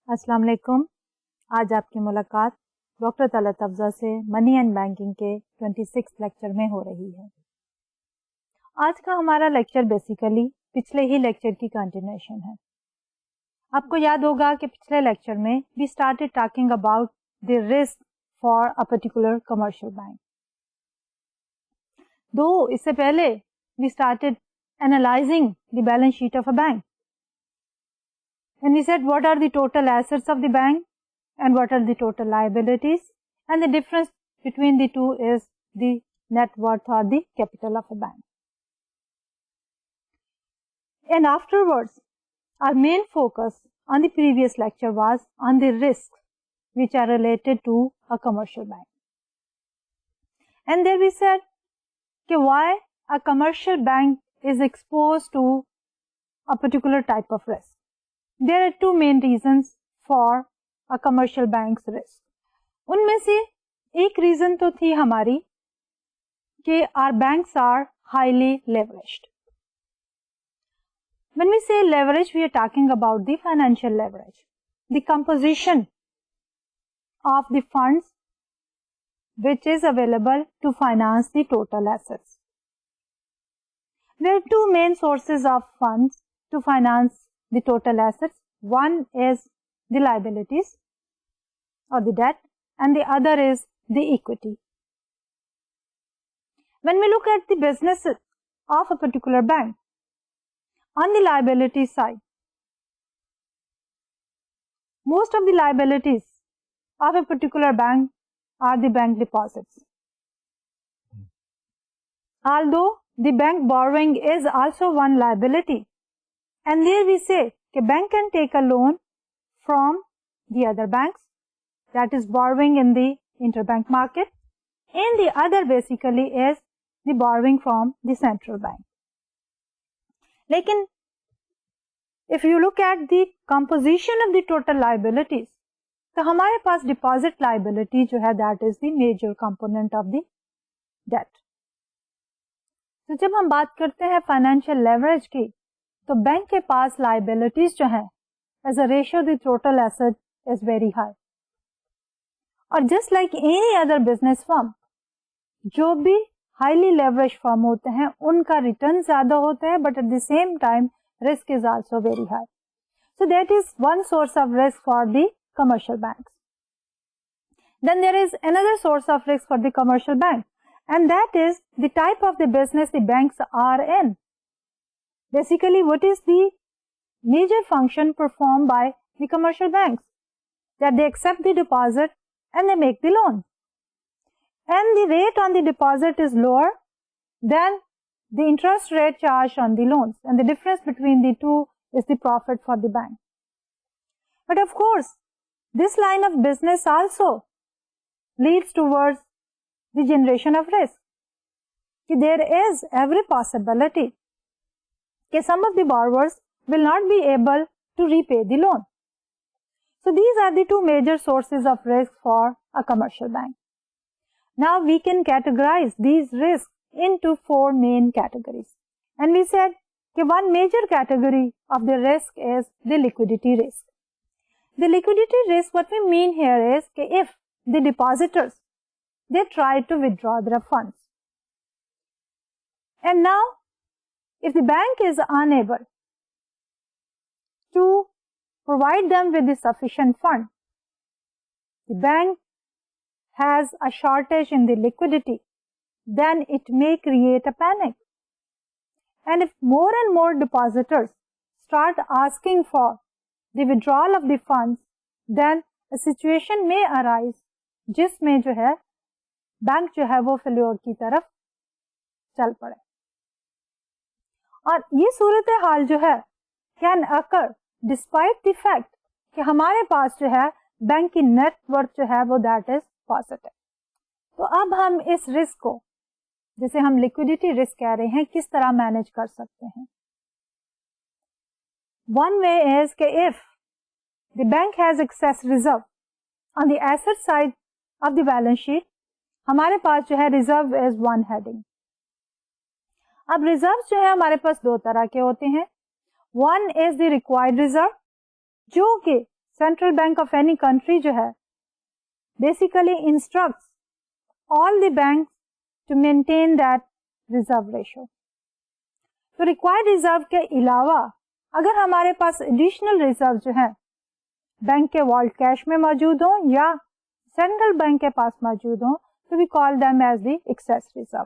अस्सलाम वालेकुम। आज आपकी मुलाकात डॉक्टर तलत अफजा से मनी एंड बैंकिंग के 26 लेक्चर में हो रही है। आज का हमारा लेक्चर बेसिकली पिछले ही लेक्चर की कंटिन्यूएशन है। आपको याद होगा कि पिछले लेक्चर में we started talking about the risk for a particular commercial bank. दो इससे पहले we started analysing the balance sheet of a bank and we said what are the total assets of the bank and what are the total liabilities, and the difference between the two is the net worth or the capital of a bank. And afterwards, our main focus on the previous lecture was on the risks which are related to a commercial bank. And there we said why a commercial bank is exposed to a particular type of risk. There are two main reasons for a commercial bank's risk. उनमें से एक reason तो थी हमारी कि our banks are highly leveraged. When we say leverage, we are talking about the financial leverage, the composition of the funds which is available to finance the total assets. There are two main sources of funds to finance the total assets. One is the liabilities or the debt, and the other is the equity. When we look at the businesses of a particular bank, on the liability side, most of the liabilities of a particular bank are the bank deposits. Although the bank borrowing is also one liability, and there we say the bank can take a loan from the other banks, that is borrowing in the interbank market, and the other basically is the borrowing from the central bank. Lekin if you look at the composition of the total liabilities, तो हमारे पास deposit liability जो है that is the major component of the debt. तो जब हम बात करते हैं फाइनेंशियल लेवरेज की, तो बैंक के पास लाइबिलिटीज जो है as a ratio the total asset is very high. और just like any other business firm, जो भी हाईली लेवरेज फर्म होते हैं उनका रिटर्न ज्यादा होता है, but at the same time risk is also very high. So that is one source of risk for the commercial banks. Then there is another source of risk for the commercial bank, and that is the type of the business the banks are in. Basically, what is the major function performed by the commercial banks? That they accept the deposit and they make the loan. And the rate on the deposit is lower than the interest rate charged on the loans. And the difference between the two is the profit for the bank. But of course, this line of business also leads towards the generation of risk. There is every possibility that some of the borrowers will not be able to repay the loan. So these are the two major sources of risk for a commercial bank. Now we can categorize these risks into four main categories. And we said that one major category of the risk is the liquidity risk. The liquidity risk, what we mean here is that if the depositors, they try to withdraw their funds. And now, if the bank is unable to provide them with the sufficient fund, the bank has a shortage in the liquidity, then it may create a panic. And if more and more depositors start asking for the withdrawal of the funds, then a situation may arise जिसमें जो है bank जो है वो failure की तरफ चल पड़े. और ये सूरत हाल जो है can occur despite the fact कि हमारे पास जो है बैंक की नेट वर्थ जो है वो दैट इज पॉजिटिव. तो अब हम इस रिस्क को, जिसे हम लिक्विडिटी रिस्क कह रहे हैं, किस तरह मैनेज कर सकते हैं. वन वे इज कि if the bank has excess reserve on the asset side of the balance sheet, हमारे पास जो है रिजर्व इज वन हेडिंग. अब रिजर्व जो है हमारे पास दो तरह के होते हैं. One is the required reserve, जो कि central bank of any country जो है basically instructs all the bank to maintain that reserve ratio. तो रिक्वायर्ड रिजर्व के अलावा अगर हमारे पास एडिशनल रिजर्व जो है बैंक के वॉल्ट कैश में मौजूद हो या सेंट्रल बैंक के पास मौजूद हो, तो we call them as the excess reserve.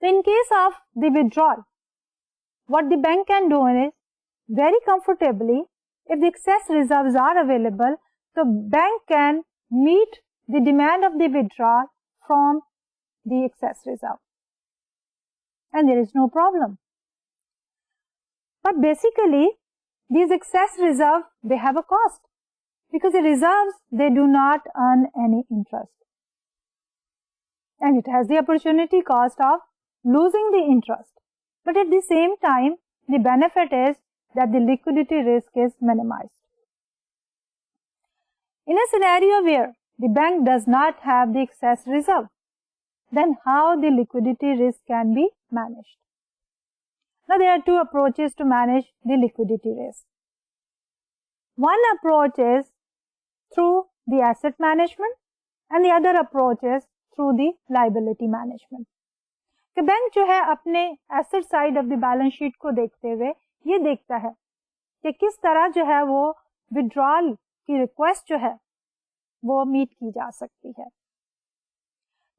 तो in case of the withdrawal, what the bank can do is very comfortably, if the excess reserves are available, the bank can meet the demand of the withdrawal from the excess reserve and there is no problem. But basically these excess reserves, they have a cost because the reserves, they do not earn any interest and it has the opportunity cost of losing the interest. But at the same time, the benefit is that the liquidity risk is minimized. In a scenario where the bank does not have the excess reserve, then how the liquidity risk can be managed? Now there are two approaches to manage the liquidity risk. One approach is through the asset management and the other approach is through the liability management. कि bank जो है अपने asset side of the balance sheet को देखते हुए ये देखता है कि किस तरह जो है वो विड्रॉल की रिक्वेस्ट जो है वो मीट की जा सकती है।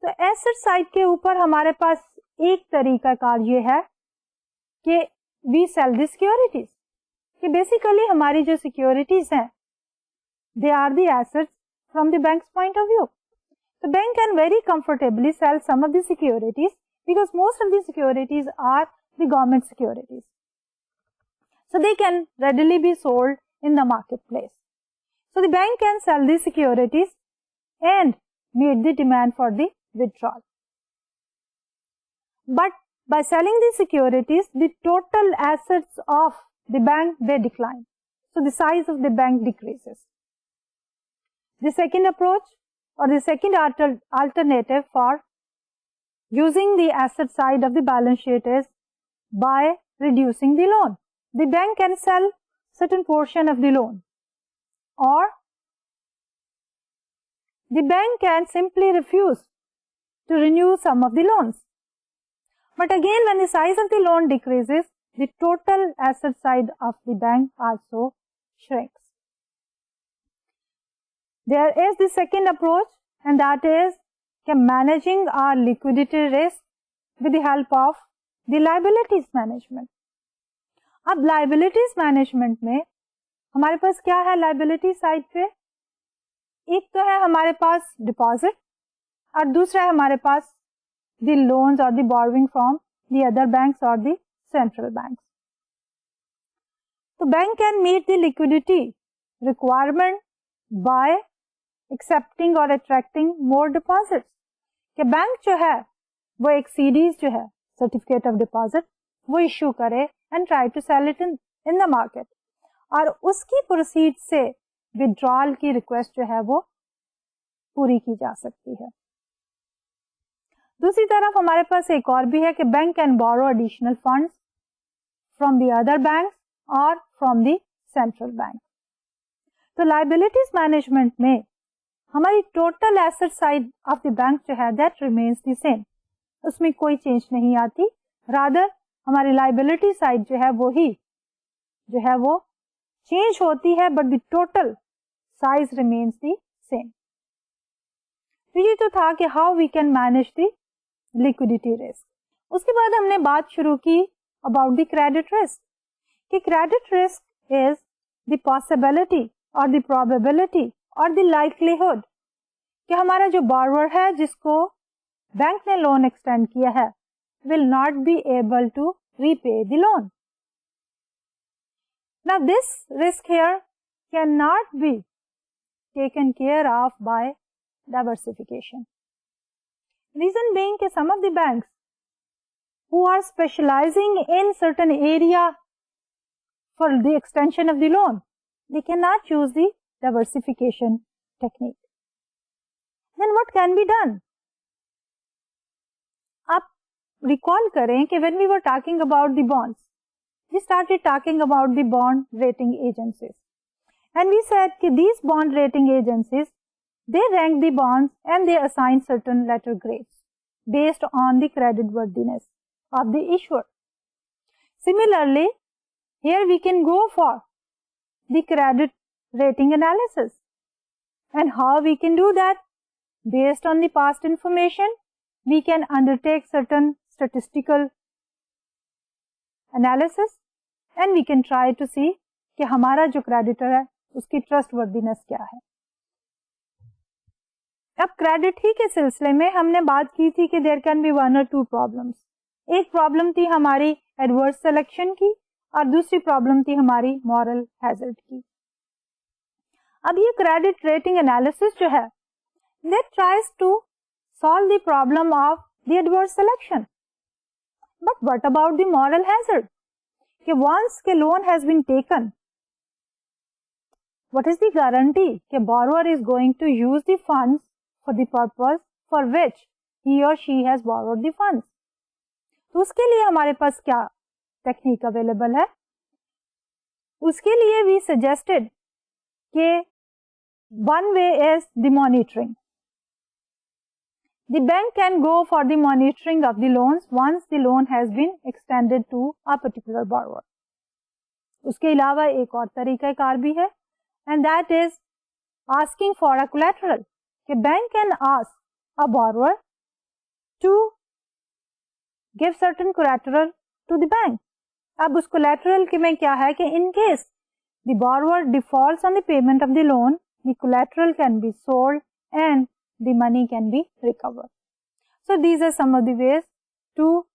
तो एसेट साइड के ऊपर हमारे पास एक तरीका कार ये है कि वी सेल द सिक्योरिटीज, कि बेसिकली हमारी जो सिक्योरिटीज हैं they are the assets from the bank's point of view. तो bank can very comfortably sell some of the securities because most of these securities are the government securities. So they can readily be sold in the marketplace. So the bank can sell these securities and meet the demand for the withdrawal. But by selling the securities, the total assets of the bank, they decline. So the size of the bank decreases. The second approach or the second alternative for using the asset side of the balance sheet is by reducing the loan. The bank can sell certain portion of the loan or the bank can simply refuse to renew some of the loans. But again, when the size of the loan decreases, the total asset side of the bank also shrinks. There is the second approach and that is managing our liquidity risk with the help of the liabilities management. अब liabilities management में हमारे पास क्या है liability side पे? एक तो है हमारे पास deposit और दूसरा है हमारे पास the loans or the borrowing from the other banks or the central banks. तो bank can meet the liquidity requirement by accepting or attracting more deposits. कि बैंक जो है वो एक सीडीज जो है सर्टिफिकेट ऑफ डिपॉजिट वो इश्यू करे and try to sell it in the market और उसकी प्रोसीड से विड्रॉल की रिक्वेस्ट जो है वो पूरी की जा सकती है। दूसरी तरफ हमारे पास एक और भी है कि bank can borrow additional funds from the other banks और फ्रॉम द सेंट्रल बैंक। तो लायबिलिटीज मैनेजमेंट में हमारी total asset side of the bank जो है दैट रिमेन्स द सेम, उसमें कोई चेंज नहीं आती। रादर हमारी लायबिलिटी साइड जो है वो चेंज होती है but the total size remains the same. तो ये तो था कि how we can manage the liquidity risk. उसके बाद हमने बात शुरू की अबाउट द क्रेडिट रिस्क कि credit risk is the possibility और द प्रोबेबिलिटी और द लाइक्लीहुड कि हमारा जो बॉरोवर है जिसको बैंक ने लोन एक्सटेंड किया है will not be able to repay the loan. Now this risk here can not be taken care of by diversification. Reason being कि some of the banks who are specializing in certain area for the extension of the loan, they cannot use the diversification technique. Then what can be done? आप recall करें कि when we were talking about the bonds, we started talking about the bond rating agencies. And we said that these bond rating agencies, they rank the bonds and they assign certain letter grades based on the credit worthiness of the issuer. Similarly, here we can go for the credit rating analysis. And how we can do that? Based on the past information, we can undertake certain statistical analysis and we can try to see कि हमारा जो creditor है उसकी trustworthiness क्या है. अब credit ही के सिलसिले में हमने बात की थी कि देयर कैन बी वन और टू प्रॉब्लम्स. एक प्रॉब्लम थी हमारी एडवर्स सिलेक्शन की और दूसरी प्रॉब्लम थी हमारी मॉरल हैजर्ड की. अब ये क्रेडिट रेटिंग एनालिसिस जो है that tries to solve the problem of the adverse selection. But what about the moral hazard कि वंस के loan has been taken, what is the guarantee कि borrower is going to use the funds for the purpose for which he or she has borrowed the funds. तो उसके लिए हमारे पास क्या technique available है? उसके लिए we suggested कि one way is the monitoring. The bank can go for the monitoring of the loans once the loan has been extended to a particular borrower. उसके अलावा एक और तरीकाकार भी है and that is asking for a collateral. The bank can ask a borrower to give certain collateral to the bank. अब उस collateral के में क्या है कि in case the borrower defaults on the payment of the loan, the collateral can be sold and the money can be recovered. So these are some of the ways to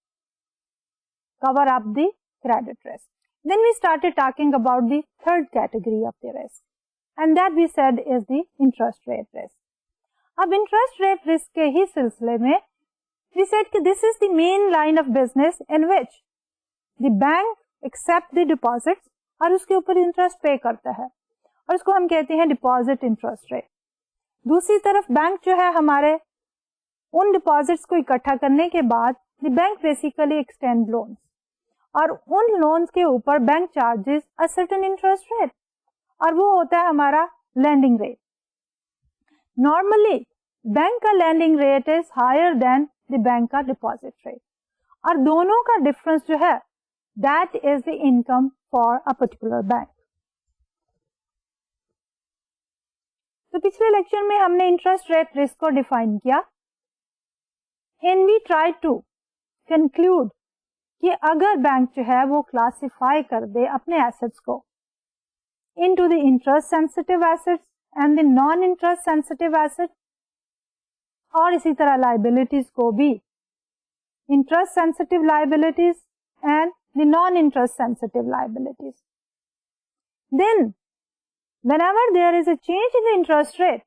cover up the credit risk. Then we started talking about the third category of the risk. And that we said is the interest rate risk. अब interest rate risk के ही सिलसिले में we said कि this is the main line of business in which the bank accept the deposits और उसके ऊपर interest pay करता है और उसको हम कहते हैं deposit interest rate. दूसरी तरफ बैंक जो है हमारे उन deposits को इकट्ठा करने के बाद the bank basically extend loans और उन loans के ऊपर bank charges a certain interest rate और वो होता है हमारा lending rate. Normally बैंक का lending rate is higher than the bank का deposit rate और दोनों का difference जो है that is the income for a particular bank. तो पिछले लेक्चर में हमने इंटरेस्ट रेट रिस्क को डिफाइन किया and we tried to conclude कि अगर बैंक जो है वो क्लासिफाई कर दे अपने एसेट्स को into the interest sensitive assets and the non interest sensitive assets और इसी तरह liabilities को भी interest sensitive liabilities and the non interest sensitive liabilities. Then whenever there is a change in the interest rate,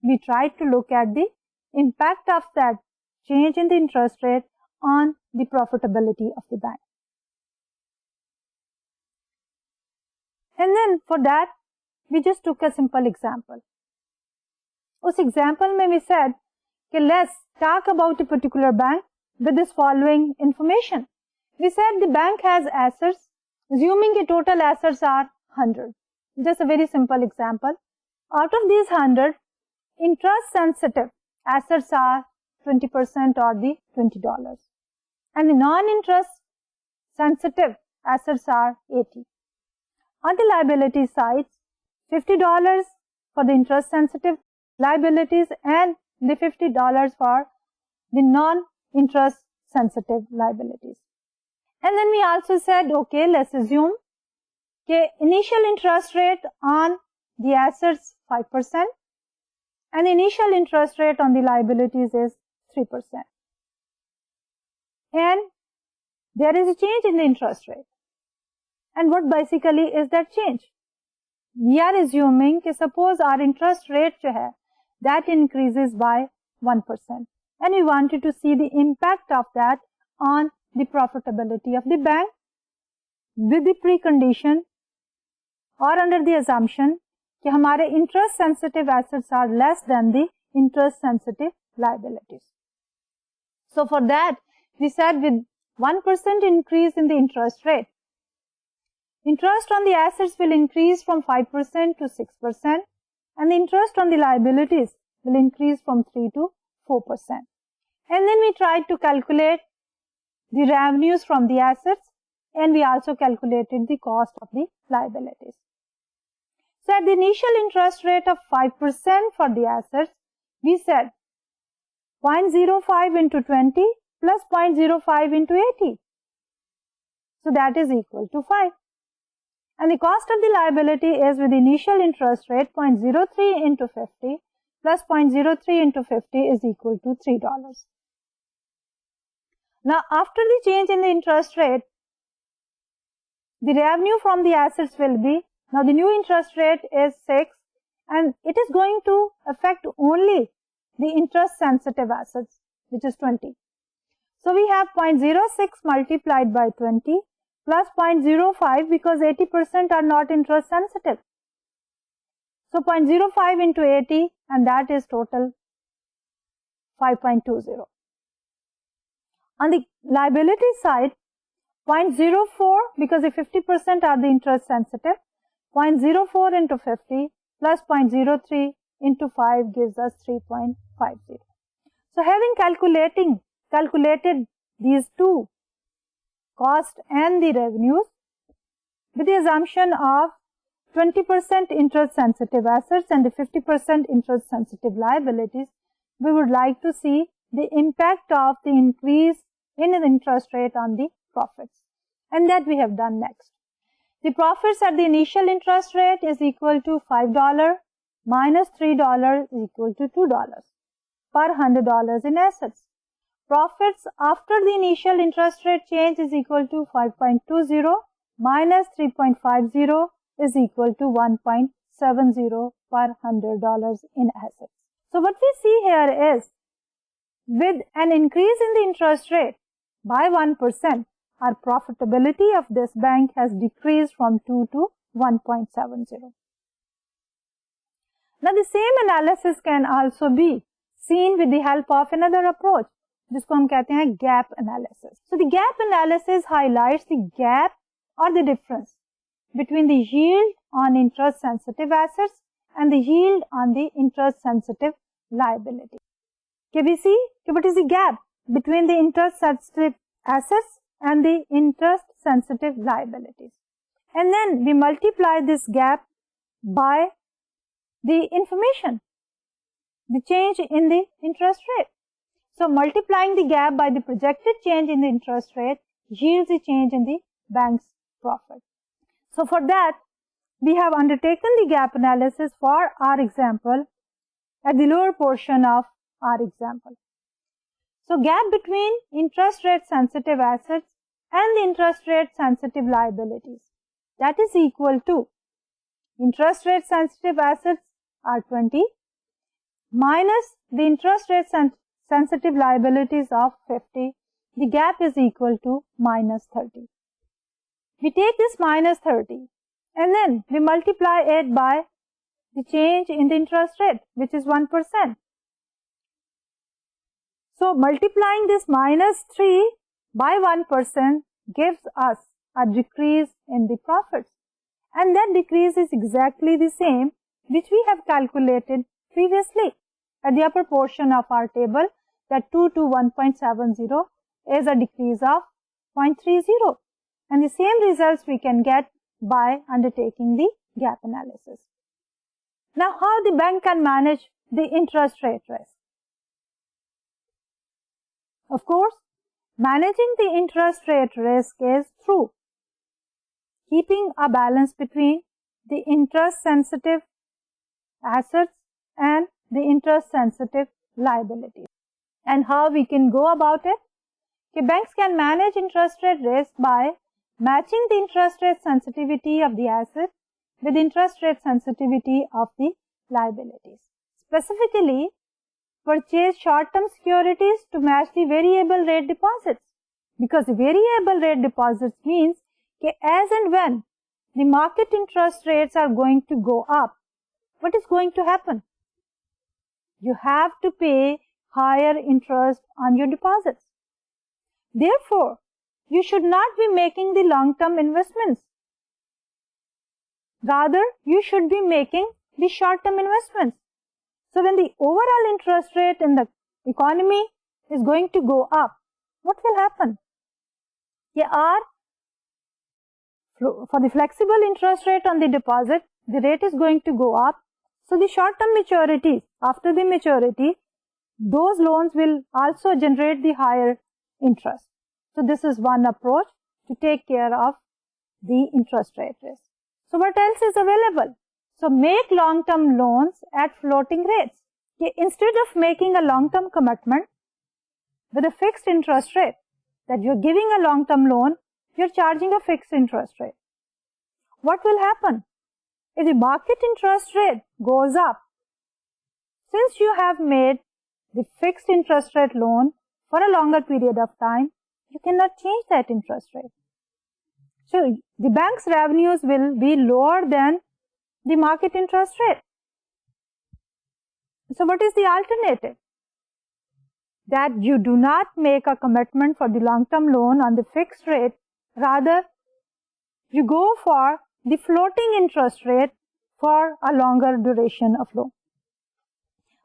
we try to look at the impact of that change in the interest rate on the profitability of the bank. And then for that, we just took a simple example. उस example में we said कि let's talk about a particular bank with this following information. We said the bank has assets, assuming the total assets are 100. Just a very simple example. Out of these 100, interest sensitive assets are 20% or the $20. And the non-interest sensitive assets are 80. On the liability side, $50 for the interest sensitive liabilities and the $50 for the non-interest sensitive liabilities. And then we also said, okay, let's assume that initial interest rate on the assets 5% and the initial interest rate on the liabilities is 3%. And there is a change in the interest rate. And what basically is that change? We are assuming that suppose our interest rate जो है, that increases by 1%. And we wanted to see the impact of that on the profitability of the bank with the precondition or under the assumption कि हमारे interest sensitive assets are less than the interest sensitive liabilities. So for that, we said with 1% increase in the interest rate, interest on the assets will increase from 5% to 6%, and the interest on the liabilities will increase from 3 to 4%. And then we tried to calculate the revenues from the assets, and we also calculated the cost of the liabilities. So at the initial interest rate of 5% for the assets, we said 0.05 into 20 plus 0.05 into 80. So that is equal to 5. And the cost of the liability is with the initial interest rate 0.03 into 50 plus 0.03 into 50 is equal to $3. Now after the change in the interest rate, the revenue from the assets will be, now the new interest rate is 6 and it is going to affect only the interest sensitive assets, which is 20. So we have 0.06 multiplied by 20 plus 0.05 because 80% are not interest sensitive. So 0.05 into 80 and that is total 5.20. On the liability side, 0.04 because the 50% are the interest sensitive, 0.04 into 50 plus 0.03 into 5 gives us 3.50. So having calculated these two, cost and the revenues, with the assumption of 20% interest sensitive assets and the 50% interest sensitive liabilities, we would like to see the impact of the increase in the interest rate on the profits. And that we have done next. The profits at the initial interest rate is equal to $5 minus $3 is equal to $2 per $100 in assets. Profits after the initial interest rate change is equal to 5.20 minus 3.50 is equal to 1.70 per $100 in assets. So what we see here is, with an increase in the interest rate by 1%, our profitability of this bank has decreased from 2 to 1.70. Now the same analysis can also be seen with the help of another approach, जिसको हम कहते हैं gap analysis. So the gap analysis highlights the gap or the difference between the yield on interest sensitive assets and the yield on the interest sensitive liability. Can we see what is the gap between the interest sensitive assets and the interest sensitive liabilities? And then we multiply this gap by the information, the change in the interest rate. So multiplying the gap by the projected change in the interest rate yields a change in the bank's profit. So for that, we have undertaken the gap analysis for our example at the lower portion of our example. So gap between interest rate sensitive assets and the interest rate sensitive liabilities, that is equal to interest rate sensitive assets are 20 minus the interest rate sensitive liabilities of 50. The gap is equal to minus 30. We take this minus 30 and then we multiply it by the change in the interest rate, which is 1%. So multiplying this minus 3 by 1% gives us a decrease in the profits, and that decrease is exactly the same which we have calculated previously at the upper portion of our table, that 2 to 1.70 is a decrease of 0.30, and the same results we can get by undertaking the gap analysis. Now how the bank can manage the interest rate risk? Of course, managing the interest rate risk is through keeping a balance between the interest sensitive assets and the interest sensitive liabilities. And how we can go about it? Okay, banks can manage interest rate risk by matching the interest rate sensitivity of the asset with interest rate sensitivity of the liabilities. Specifically, purchase short-term securities to match the variable rate deposits, because the variable rate deposits means that as and when the market interest rates are going to go up, what is going to happen? You have to pay higher interest on your deposits. Therefore, you should not be making the long-term investments rather you should be making the short term investments. So when the overall interest rate in the economy is going to go up, what will happen? For the flexible interest rate on the deposit, the rate is going to go up. So the short term maturities, after the maturity, those loans will also generate the higher interest. So this is one approach to take care of the interest rate risk. So what else is available? So make long-term loans at floating rates. Instead of making a long-term commitment with a fixed interest rate, that you're giving a long-term loan, you're charging a fixed interest rate. What will happen? If the market interest rate goes up, since you have made the fixed interest rate loan for a longer period of time, you cannot change that interest rate. So the bank's revenues will be lower than the market interest rate. So what is the alternative? That you do not make a commitment for the long-term loan on the fixed rate, rather you go for the floating interest rate for a longer duration of loan.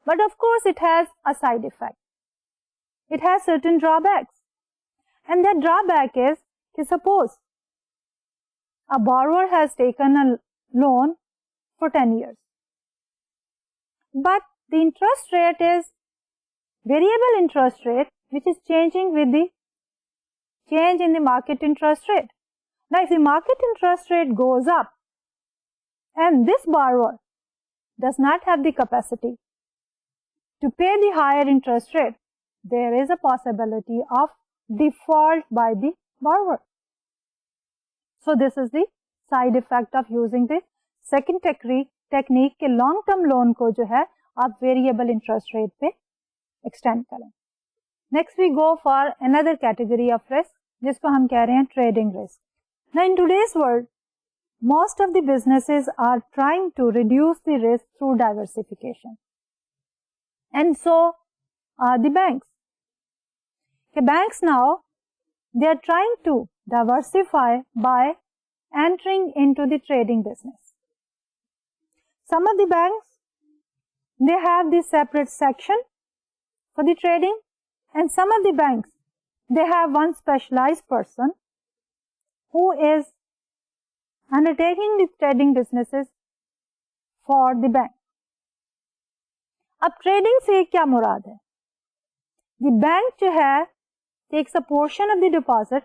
But of course it has a side effect. It has certain drawbacks. And that drawback is, suppose a borrower has taken a loan for 10 years, but the interest rate is variable interest rate, which is changing with the change in the market interest rate. Now, if the market interest rate goes up and this borrower does not have the capacity to pay the higher interest rate, there is a possibility of default by the borrower. So this is the side effect of using the second technique के long term loan को जो है आप variable interest rate पे extend करें. Next we go for another category of risk जिसको हम कह रहे हैं trading risk. Now in today's world, most of the businesses are trying to reduce the risk through diversification. And so are the banks. The banks now, they are trying to diversify by entering into the trading business. Some of the banks, they have this separate section for the trading, and some of the banks, they have one specialized person who is undertaking the trading businesses for the bank. अब trading से क्या मुराद है? The bank जो है takes a portion of the deposit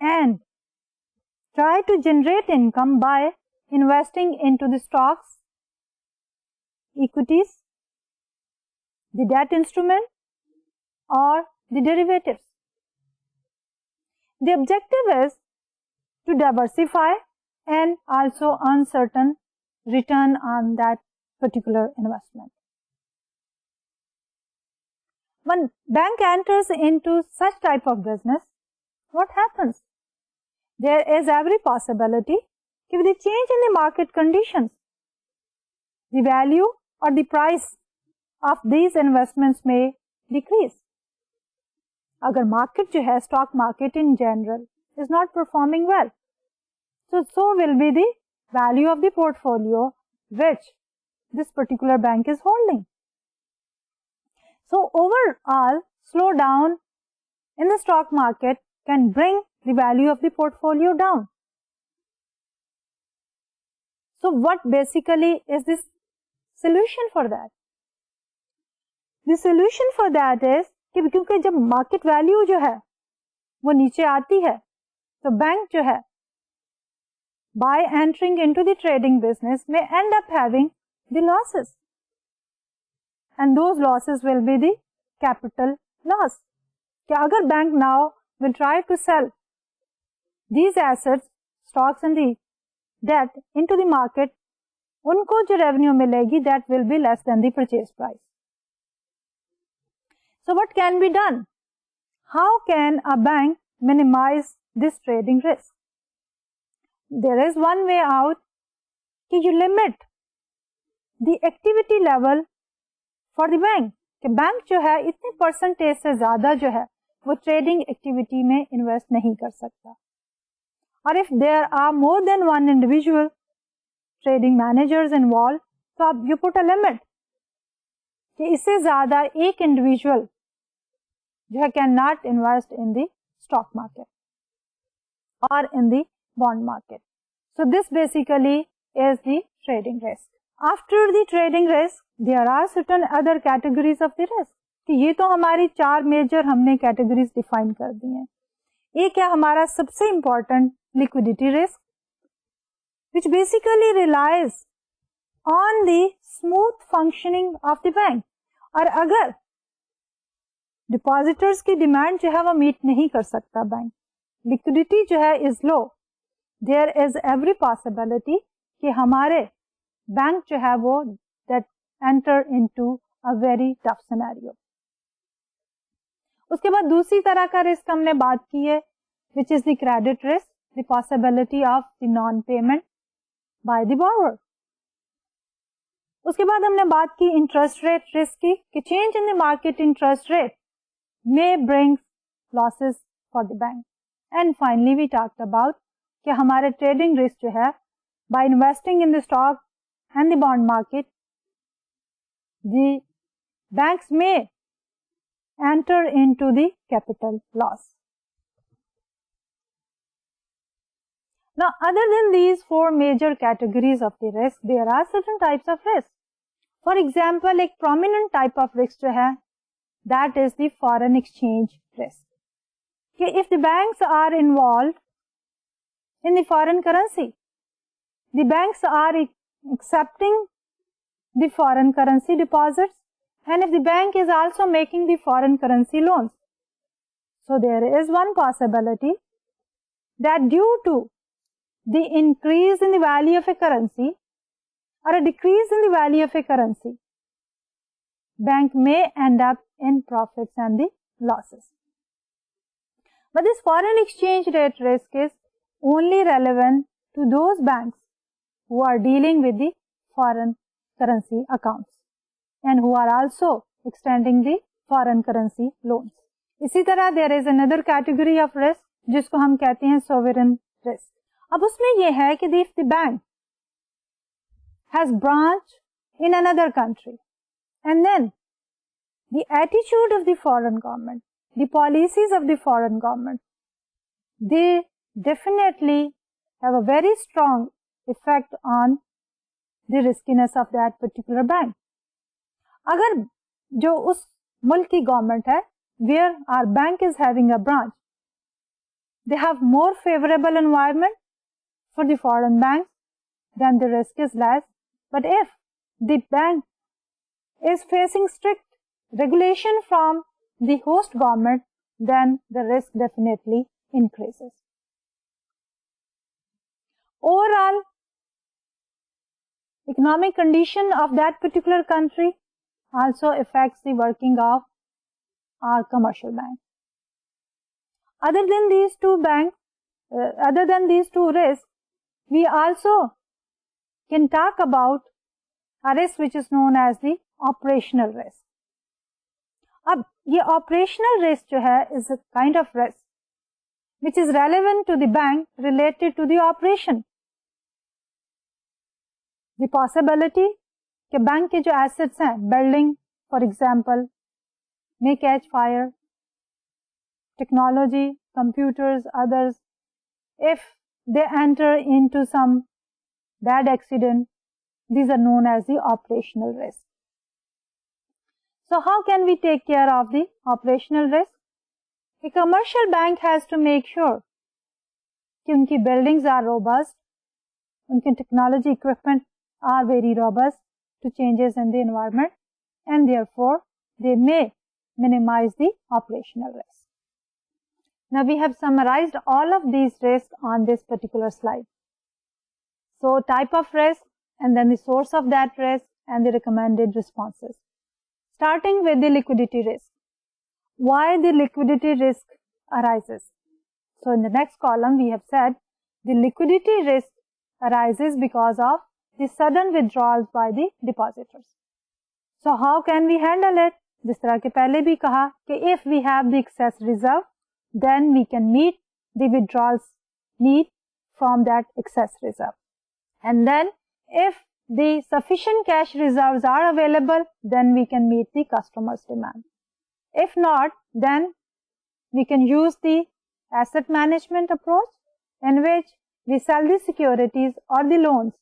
and try to generate income by investing into the stocks, equities, the debt instrument or the derivatives. The objective is to diversify and also earn certain return on that particular investment. When bank enters into such type of business, what happens? There is every possibility that with the change in the market conditions, the value or the price of these investments may decrease. अगर market जो है, stock market in general, is not performing well, so will be the value of the portfolio which this particular bank is holding. So overall, slowdown in the stock market can bring the value of the portfolio down. So what basically is this solution for that? The solution for that is कि क्योंकि जब market value जो है वो नीचे आती है, तो बैंक जो है by entering into the trading business may end up having the losses, and those losses will be the capital loss. कि अगर bank now will try to sell these assets, stocks and the debt into the market, उनको जो revenue मिलेगी that will be less than the purchase price. So what can be done? How can a bank minimize this trading risk? There is one way out कि you limit the activity level for the bank. कि bank जो है इतने percentage से ज़्यादा जो है वो ट्रेडिंग एक्टिविटी में इन्वेस्ट नहीं कर सकता. और if there are more than one individual trading managers involved, तो आप you put a limit कि इससे ज़्यादा एक इंडिविजुअल जो है can not invest in the stock market और in the bond market. So this basically is the trading risk. After the trading risk there are certain other categories of the risk. कि ये तो हमारी 4 major हमने categories define कर दी हैं. एक है हमारा सबसे important liquidity risk, which basically relies on the smooth functioning of the bank. और अगर डिपॉजिटर्स की डिमांड जो है वो मीट नहीं कर सकता बैंक, लिक्विडिटी जो है is low, there is every possibility कि हमारे बैंक जो है वो that enter into a very tough scenario. उसके बाद दूसरी तरह का रिस्क हमने बात की है, which is the credit risk, the possibility of the non payment by the borrower. उसके बाद हमने बात की इंटरेस्ट रेट रिस्क की, कि change in the market interest rate may bring losses for the bank. And finally we talked about कि हमारे trading risk जो है by investing in the stock and the bond market, the banks may enter into the capital loss. Now, other than these 4 major categories of the risk, there are certain types of risk. For example, एक prominent type of risk जो है, that is the foreign exchange risk. कि if the banks are involved in the foreign currency, the banks are accepting the foreign currency deposits, and if the bank is also making the foreign currency loans, so there is one possibility that due to the increase in the value of a currency or a decrease in the value of a currency, bank may end up in profits and the losses. But this foreign exchange rate risk is only relevant to those banks who are dealing with the foreign currency accounts and who are also extending the foreign currency loans. इसी तरह there is another category of risk जिसको हम कहते हैं sovereign risk. अब उसमें यह है कि if the bank has branch in another country and then the attitude of the foreign government, the policies of the foreign government, they definitely have a very strong effect on the riskiness of that particular bank. अगर जो उस मुल्क की government है where our bank is having a branch, they have more favorable environment for the foreign banks, then the risk is less. But if the bank is facing strict regulation from the host government, then the risk definitely increases. Overall economic condition of that particular country also affects the working of our commercial bank. Other than these two risks, we also can talk about a risk which is known as the operational risk. अब ये operational risk जो है is a kind of risk which is relevant to the bank related to the operation. The possibility कि bank के जो assets हैं, building for example, may catch fire, technology, computers, others, if they enter into some bad accident, these are known as the operational risk. So how can we take care of the operational risk? A commercial bank has to make sure कि उनकी buildings are robust, उनकी technology equipment are very robust to changes in the environment, and therefore they may minimize the operational risk. Now we have summarized all of these risks on this particular slide. So type of risk and then the source of that risk and the recommended responses. Starting with the liquidity risk. Why the liquidity risk arises? So in the next column we have said the liquidity risk arises because of the sudden withdrawals by the depositors. So how can we handle it? जिस तरह के पहले भी कहा कि if we have the excess reserve, then we can meet the withdrawals need from that excess reserve. And then if the sufficient cash reserves are available, then we can meet the customer's demand. If not, then we can use the asset management approach, in which we sell the securities or the loans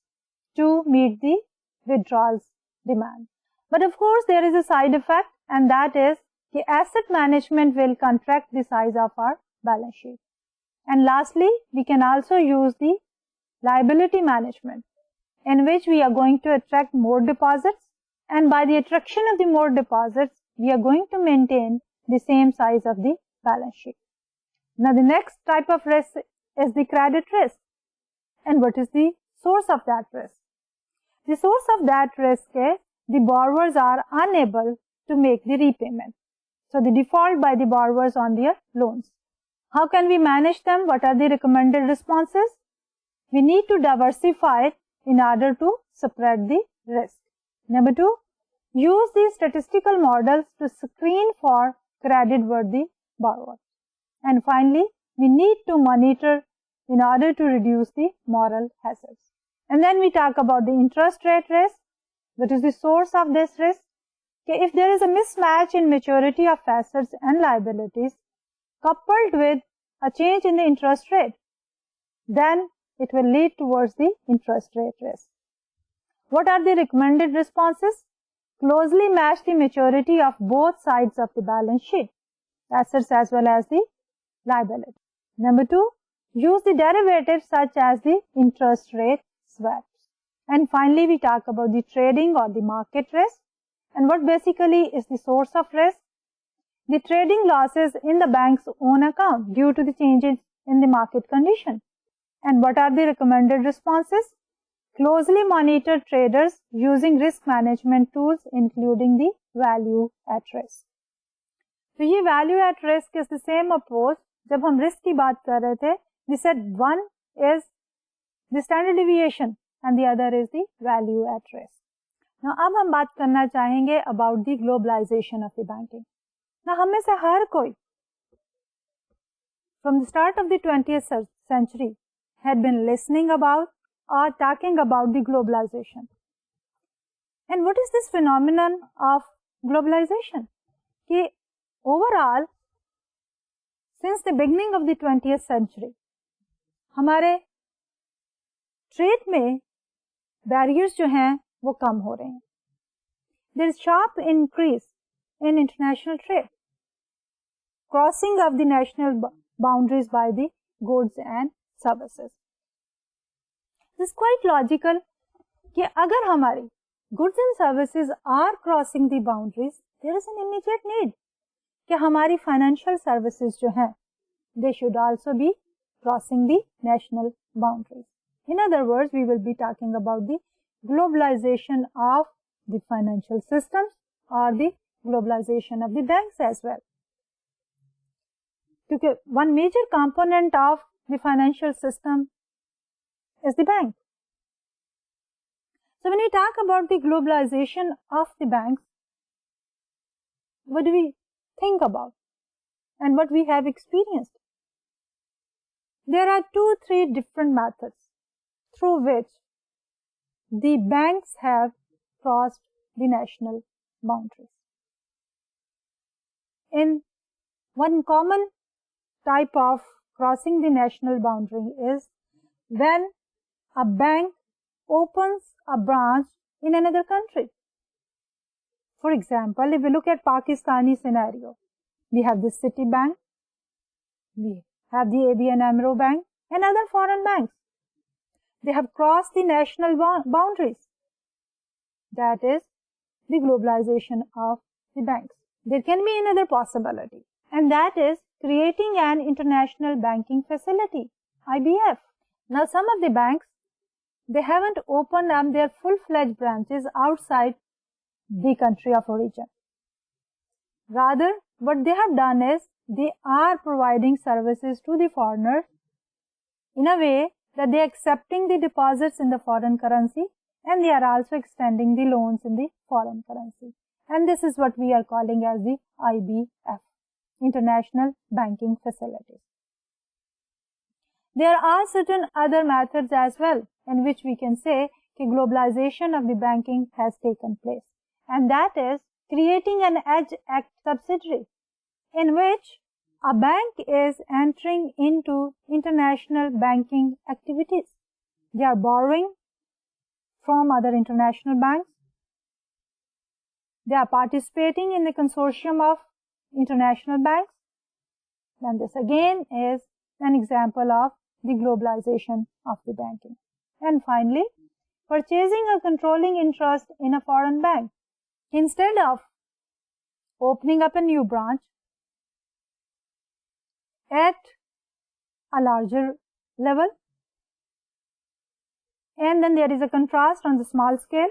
to meet the withdrawals demand. But of course, there is a side effect, and that is the asset management will contract the size of our balance sheet. And lastly, we can also use the liability management, in which we are going to attract more deposits, and by the attraction of the more deposits, we are going to maintain the same size of the balance sheet. Now, the next type of risk is the credit risk. And what is the source of that risk? The source of that risk is the borrowers are unable to make the repayment. So, the default by the borrowers on their loans. How can we manage them? What are the recommended responses? We need to diversify it in order to spread the risk. Number 2, use the statistical models to screen for credit-worthy borrowers. And finally, we need to monitor in order to reduce the moral hazards. And then we talk about the interest rate risk. What is the source of this risk? Okay, if there is a mismatch in maturity of assets and liabilities coupled with a change in the interest rate, then it will lead towards the interest rate risk. What are the recommended responses? Closely match the maturity of both sides of the balance sheet, assets as well as the liability. Number 2, use the derivatives such as the interest rate swaps. And finally, we talk about the trading or the market risk. And what basically is the source of risk? The trading losses in the bank's own account due to the changes in the market condition. And what are the recommended responses? Closely monitor traders using risk management tools, including the value at risk. तो ये value at risk is the same approach. जब हम risk की बात कर रहे थे, we said one is the standard deviation and the other is the value at risk. Now, अब हम बात करना चाहेंगे about the globalization of the banking. Now, हम में से हर कोई from the start of the 20th century had been listening about or talking about the globalization. And what is this phenomenon of globalization? कि overall, since the beginning of the 20th century, हमारे trade में barriers जो हैं वो कम हो रहे हैं. There is sharp increase in international trade, crossing of the national boundaries by the goods and services. This is quite logical कि अगर हमारी goods and services are crossing the boundaries, there is an immediate need कि हमारी financial services जो हैं, they should also be crossing the national boundaries. In other words, we will be talking about the globalization of the financial systems or the globalization of the banks as well. Because one major component of the financial system is the bank. So when we talk about the globalization of the banks, what do we think about and what we have experienced? There are 2-3 different methods through which the banks have crossed the national boundaries. In one common type of crossing the national boundary is when a bank opens a branch in another country. For example, if we look at Pakistani scenario, we have the Citibank, we have the ABN AMRO Bank and other foreign banks. They have crossed the national boundaries. That is the globalization of the banks. There can be another possibility, and that is creating an international banking facility, IBF. Now, some of the banks, they haven't opened up their full-fledged branches outside the country of origin. Rather, what they have done is they are providing services to the foreigners in a way that they are accepting the deposits in the foreign currency and they are also extending the loans in the foreign currency. And this is what we are calling as the IBF, International Banking Facilities. There are certain other methods as well in which we can say that globalization of the banking has taken place, and that is creating an EDGE Act subsidiary in which a bank is entering into international banking activities. They are borrowing from other international banks. They are participating in the consortium of international banks. And this again is an example of the globalization of the banking. And finally, purchasing a controlling interest in a foreign bank. Instead of opening up a new branch at a larger level, and then there is a contrast on the small scale.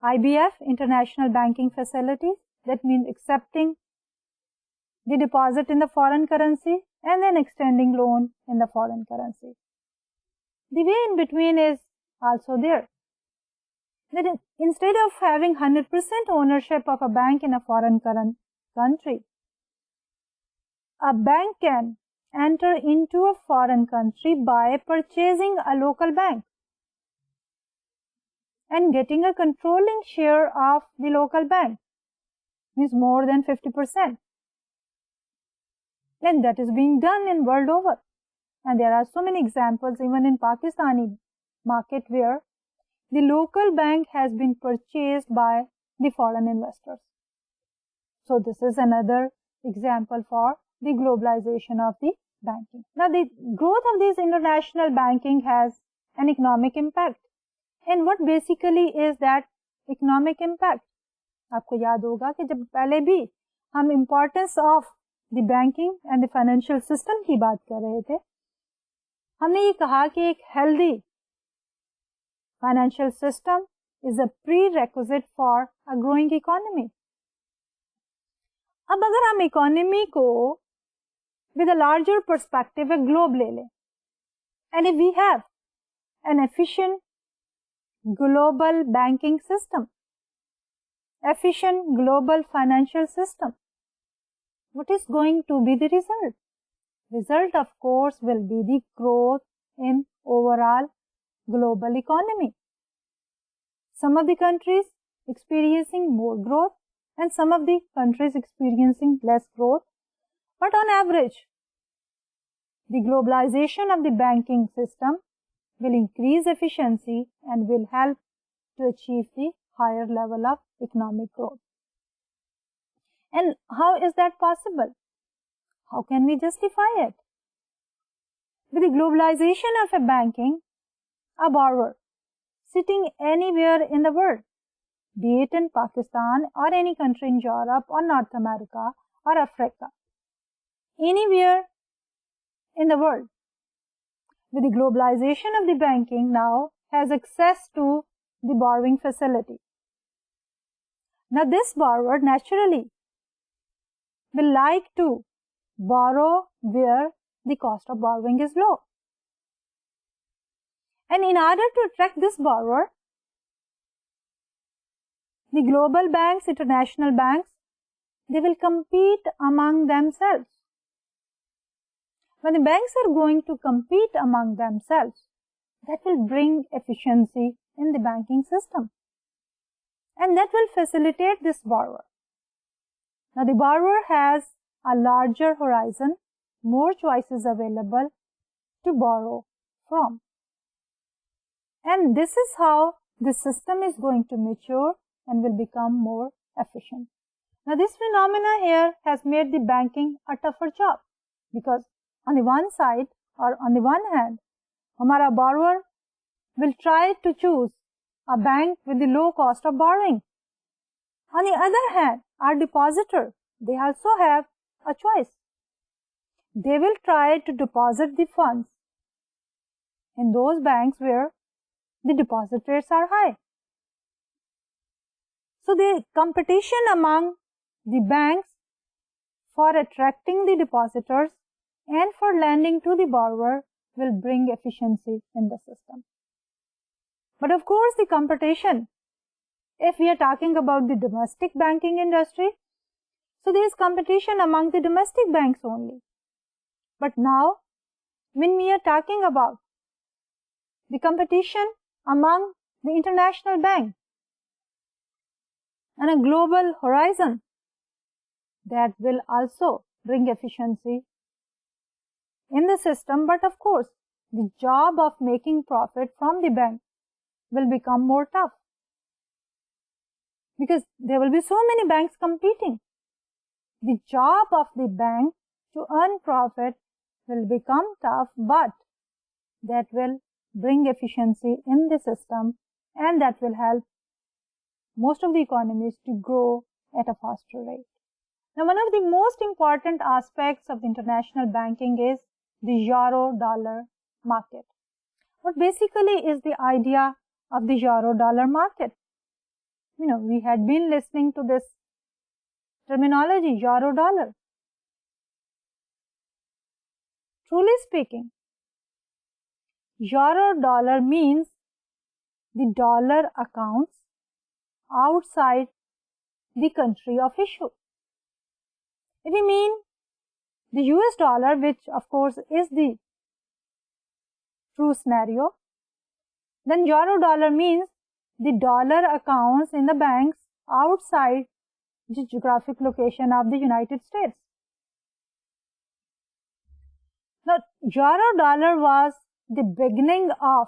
IBF, International Banking Facilities, that means accepting the deposit in the foreign currency and then extending loan in the foreign currency. The way in between is also there. That is, instead of having 100% ownership of a bank in a foreign country, a bank can enter into a foreign country by purchasing a local bank and getting a controlling share of the local bank, means more than 50%. And that is being done in world over. And there are so many examples even in Pakistani market where the local bank has been purchased by the foreign investors. So this is another example for the globalization of the banking. Now the growth of this international banking has an economic impact. And what basically is that economic impact? आपको याद होगा कि जब पहले भी हम importance of the banking and the financial system की बात कर रहे थे, हमने ये कहा कि एक healthy financial system is a prerequisite for a growing economy. अब अगर हम economy को with a larger perspective, a globe ले लें, and if we have an efficient global banking system, efficient global financial system, what is going to be the result? Result, of course, will be the growth in overall global economy. Some of the countries experiencing more growth and some of the countries experiencing less growth. But on average, the globalization of the banking system will increase efficiency and will help to achieve the higher level of economic growth. And how is that possible? How can we justify it? With the globalization of a banking, a borrower sitting anywhere in the world, be it in Pakistan or any country in Europe or North America or Africa, anywhere in the world, with the globalization of the banking now has access to the borrowing facility. Now this borrower naturally will like to borrow where the cost of borrowing is low. And in order to attract this borrower, the global banks, international banks, they will compete among themselves. When the banks are going to compete among themselves, that will bring efficiency in the banking system. And that will facilitate this borrower. Now the borrower has a larger horizon, more choices available to borrow from. And this is how the system is going to mature and will become more efficient. Now this phenomena here has made the banking a tougher job, because on the one side or on the one hand, हमारा borrower will try to choose a bank with the low cost of borrowing. On the other hand, our depositor, they also have a choice. They will try to deposit the funds in those banks where the deposit rates are high. So the competition among the banks for attracting the depositors and for lending to the borrower will bring efficiency in the system. But of course, the competition, if we are talking about the domestic banking industry, so there is competition among the domestic banks only. But now, when we are talking about the competition among the international banks and a global horizon, that will also bring efficiency in the system. But of course, the job of making profit from the bank will become more tough, because there will be so many banks competing. The job of the bank to earn profit will become tough, but that will bring efficiency in the system, and that will help most of the economies to grow at a faster rate. Now, one of the most important aspects of the international banking is the euro-dollar market. What basically is the idea of the euro-dollar market? We had been listening to this terminology, euro-dollar. Truly speaking, euro-dollar means the dollar accounts outside the country of issue. If we mean the US dollar, which of course is the true scenario, then euro-dollar means the dollar accounts in the banks outside the geographic location of the United States. Now, euro-dollar was the beginning of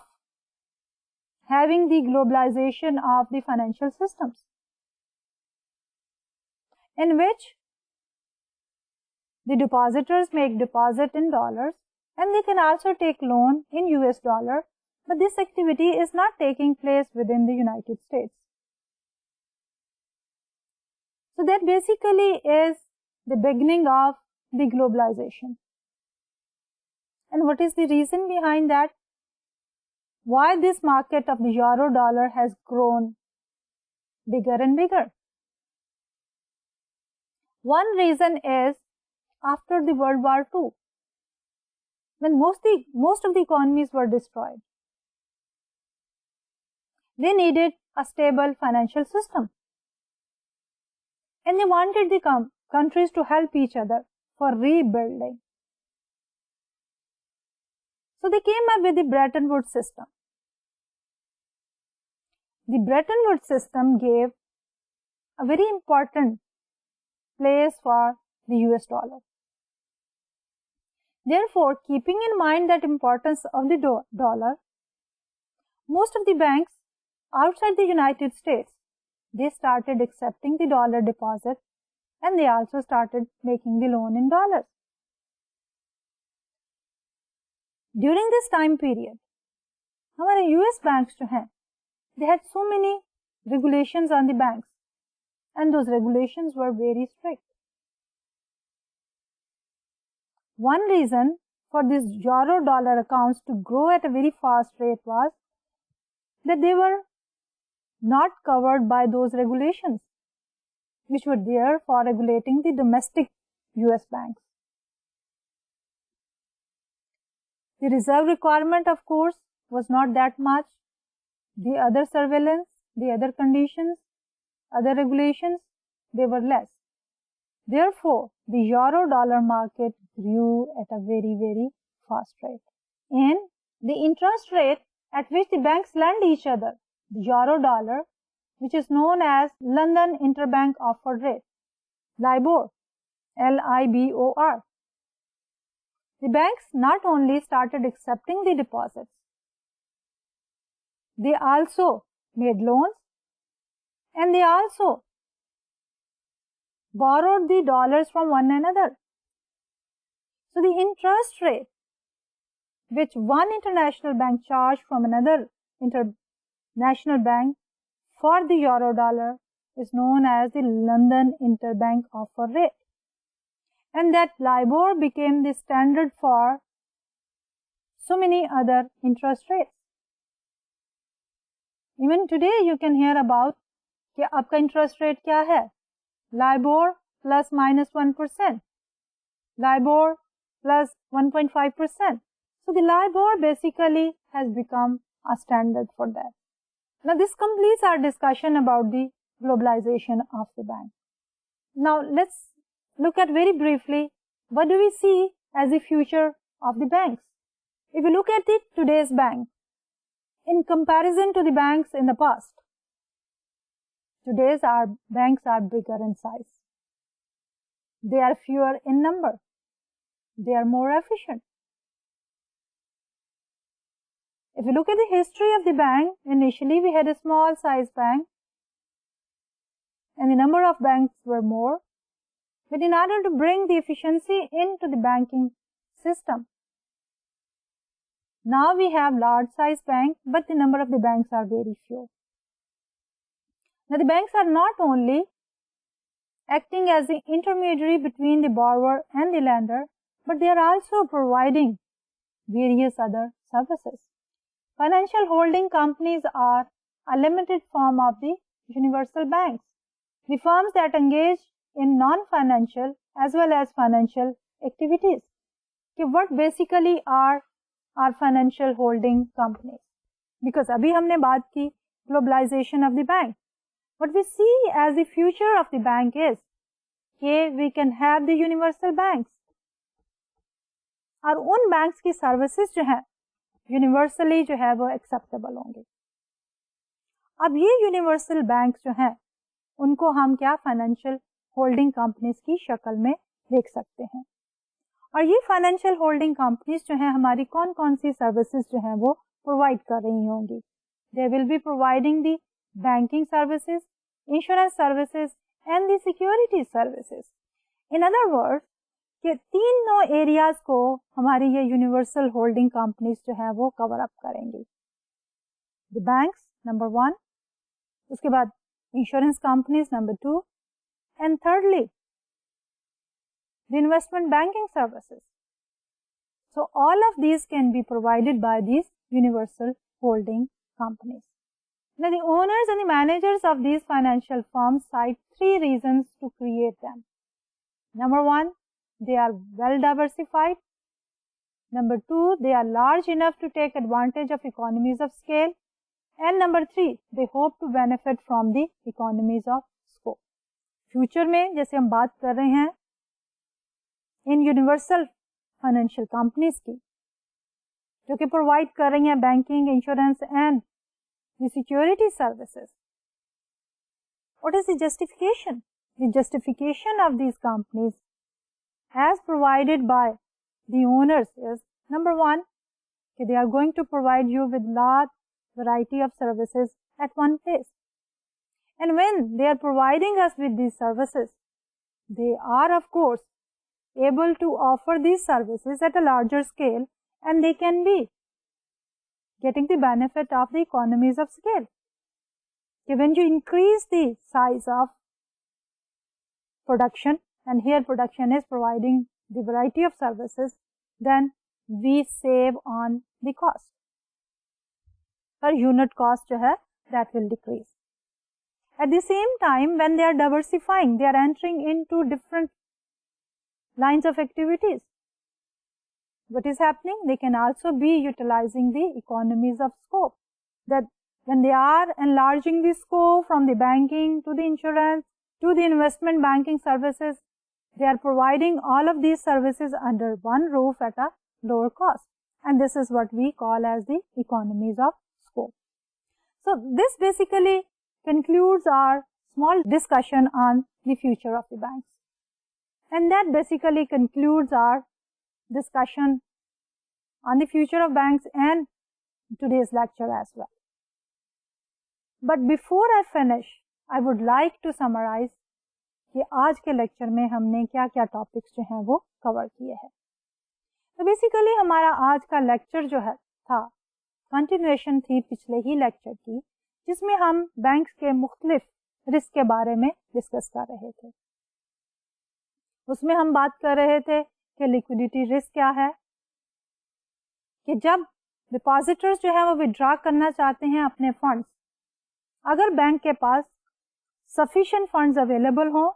having the globalization of the financial systems, in which the depositors make deposit in dollars and they can also take loan in US dollar, but this activity is not taking place within the United States. So that basically is the beginning of the globalization. And what is the reason behind that? Why this market of the euro-dollar has grown bigger and bigger? One reason is after the World War II, when most of the economies were destroyed, they needed a stable financial system. And they wanted the countries to help each other for rebuilding. So they came up with the Bretton Woods system. The Bretton Woods system gave a very important place for the US dollar. Therefore, keeping in mind that importance of the dollar, most of the banks outside the United States, they started accepting the dollar deposit, and they also started making the loan in dollars. During this time period, हमारे US banks जो हैं, they had so many regulations on the banks, and those regulations were very strict. One reason for these euro-dollar accounts to grow at a very fast rate was that they were not covered by those regulations which were there for regulating the domestic US banks. The reserve requirement, of course, was not that much. The other surveillance, the other conditions, other regulations, they were less. Therefore, the euro-dollar market grew at a very, very fast rate. And the interest rate at which the banks lend each other, the euro-dollar, which is known as London Interbank Offered Rate, LIBOR, L-I-B-O-R. The banks not only started accepting the deposits, they also made loans, and they also borrowed the dollars from one another. So the interest rate which one international bank charged from another international bank for the euro-dollar is known as the London Interbank Offer Rate. And that LIBOR became the standard for so many other interest rates. Even today you can hear about कि आपका interest rate क्या है? LIBOR plus minus 1%, LIBOR plus 1.5%. So the LIBOR basically has become a standard for that. Now this completes our discussion about the globalization of the bank. Now let's look at very briefly what do we see as the future of the banks. If you look at today's bank, in comparison to the banks in the past, today's our banks are bigger in size. They are fewer in number. They are more efficient. If you look at the history of the bank, initially we had a small size bank and the number of banks were more. But in order to bring the efficiency into the banking system, now we have large size banks, but the number of the banks are very few. Now the banks are not only acting as the intermediary between the borrower and the lender, but they are also providing various other services. Financial holding companies are a limited form of the universal banks. The firms that engage in non-financial as well as financial activities. What basically are our financial holding companies? Because अभी हमने बात की globalization of the bank. What we see as the future of the bank is कि we can have the universal banks. और उन banks की services जो है universally जो है वो acceptable होंगे. अब ये universal banks जो हैं उनको हम क्या financial holding companies की शक्ल में देख सकते हैं. और ये फाइनेंशियल होल्डिंग कंपनीज जो हैं हमारी कौन कौन सी सर्विसेज जो हैं वो प्रोवाइड कर रही होंगी. They will be providing the banking services, insurance services and the security services. In other words कि तीनों एरियाज को हमारी ये यूनिवर्सल होल्डिंग कंपनीज जो हैं वो कवर अप करेंगी. द बैंक्स नंबर 1, उसके बाद insurance companies number 2 and thirdly the investment banking services. So all of these can be provided by these universal holding companies. Now the owners and the managers of these financial firms cite 3 reasons to create them. Number 1, they are well diversified. Number 2, they are large enough to take advantage of economies of scale. And number 3, they hope to benefit from the economies of scope. Future में जैसे हम बात कर रहे हैं इन universal financial companies की जो कि प्रोवाइड कर रही हैं banking, insurance and the security services. What is the justification? The justification of these companies as provided by the owners is number 1 कि they are going to provide you with large variety of services at one place. And when they are providing us with these services, they are of course able to offer these services at a larger scale, and they can be getting the benefit of the economies of scale. When you increase the size of production, and here production is providing the variety of services, then we save on the cost. Per unit cost जो है that will decrease. At the same time, when they are diversifying, they are entering into different lines of activities. What is happening? They can also be utilizing the economies of scope. That when they are enlarging the scope from the banking to the insurance to the investment banking services, they are providing all of these services under one roof at a lower cost. And this is what we call as the economies of scope. So this basically concludes our small discussion on the future of the banks. And that basically concludes our discussion on the future of banks and today's lecture as well. But before I finish, I would like to summarize कि आज के lecture में हमने क्या क्या topics जो हैं वो कवर किए हैं. तो बेसिकली हमारा आज का लेक्चर जो है था कंटिन्यूएशन थी पिछले ही लेक्चर की, जिसमें हम बैंक्स के मुख्तलिफ रिस्क के बारे में डिस्कस कर रहे थे. उसमें हम बात कर रहे थे कि लिक्विडिटी रिस्क क्या है, कि जब डिपॉजिटर्स जो है वो विड्रॉ करना चाहते हैं अपने फंड्स, अगर बैंक के पास सफिशिएंट फंड्स अवेलेबल हो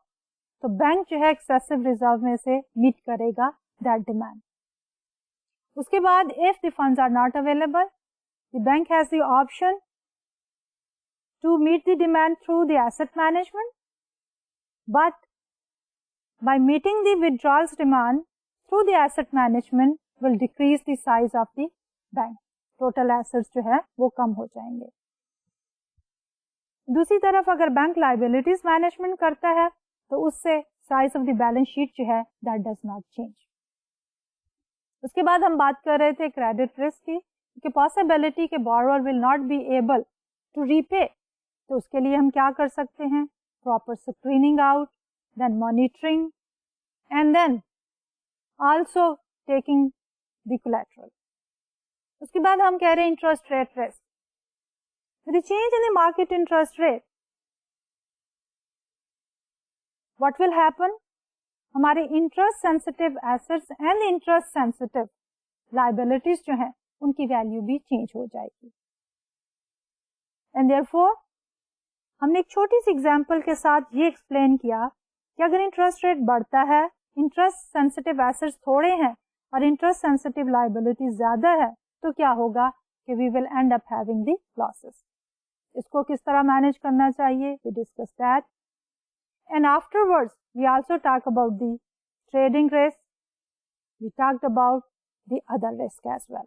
तो बैंक जो है एक्सेसिव रिजर्व में से मीट करेगा दैट डिमांड. उसके बाद if the funds are not available, the bank has the option to meet the demand through the asset management, but by meeting the withdrawals demand through the asset management will decrease the size of the bank, total assets जो है वो कम हो जाएंगे। दूसरी तरफ अगर bank liabilities management करता है तो उससे size of the balance sheet जो है दैट डज नॉट चेंज। उसके बाद हम बात कर रहे थे क्रेडिट रिस्क की, पॉसिबिलिटी के borrower will not be able to repay, तो उसके लिए हम क्या कर सकते हैं, proper screening out, then monitoring and then also taking the collateral. उसके बाद हम कह रहे हैं interest rate risk. With the change in the market interest rate, what will happen? हमारे interest sensitive assets and interest sensitive liabilities जो हैं उनकी वैल्यू भी चेंज हो जाएगी। एंड देयरफॉर हमने एक छोटी सी एग्जांपल के साथ ये एक्सप्लेन किया कि अगर इंटरेस्ट रेट बढ़ता है, इंटरेस्ट सेंसिटिव एसेट्स थोड़े हैं और इंटरेस्ट सेंसिटिव लायबिलिटीज ज्यादा है, तो क्या होगा कि we will end up having the losses. इसको किस तरह मैनेज करना चाहिए, we discuss that. And afterwards we also talk about the trading risk, we talked about the other risk as well.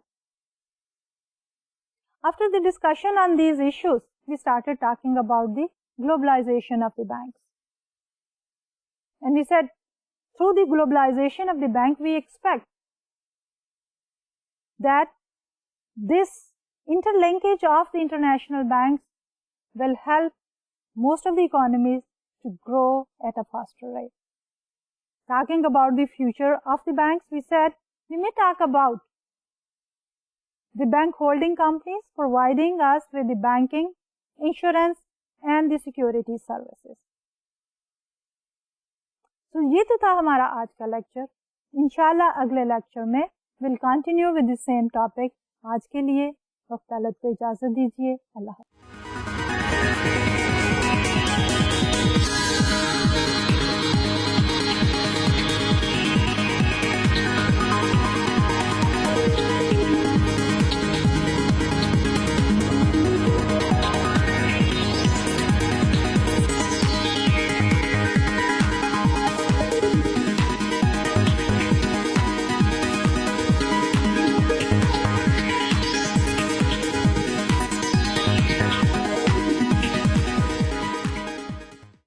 After the discussion on these issues we started talking about the globalisation of the banks, and we said through the globalisation of the bank we expect that this interlinkage of the international banks will help most of the economies to grow at a faster rate. Talking about the future of the banks, we said we may talk about the bank holding companies providing us with the banking, insurance and the security services. So ये तो था हमारा आज का lecture. इंशाल्लाह अगले lecture में we'll continue with the same topic। आज के लिए वक्त तलब को इजाज़त दीजिए। अल्लाह हाफ़िज़।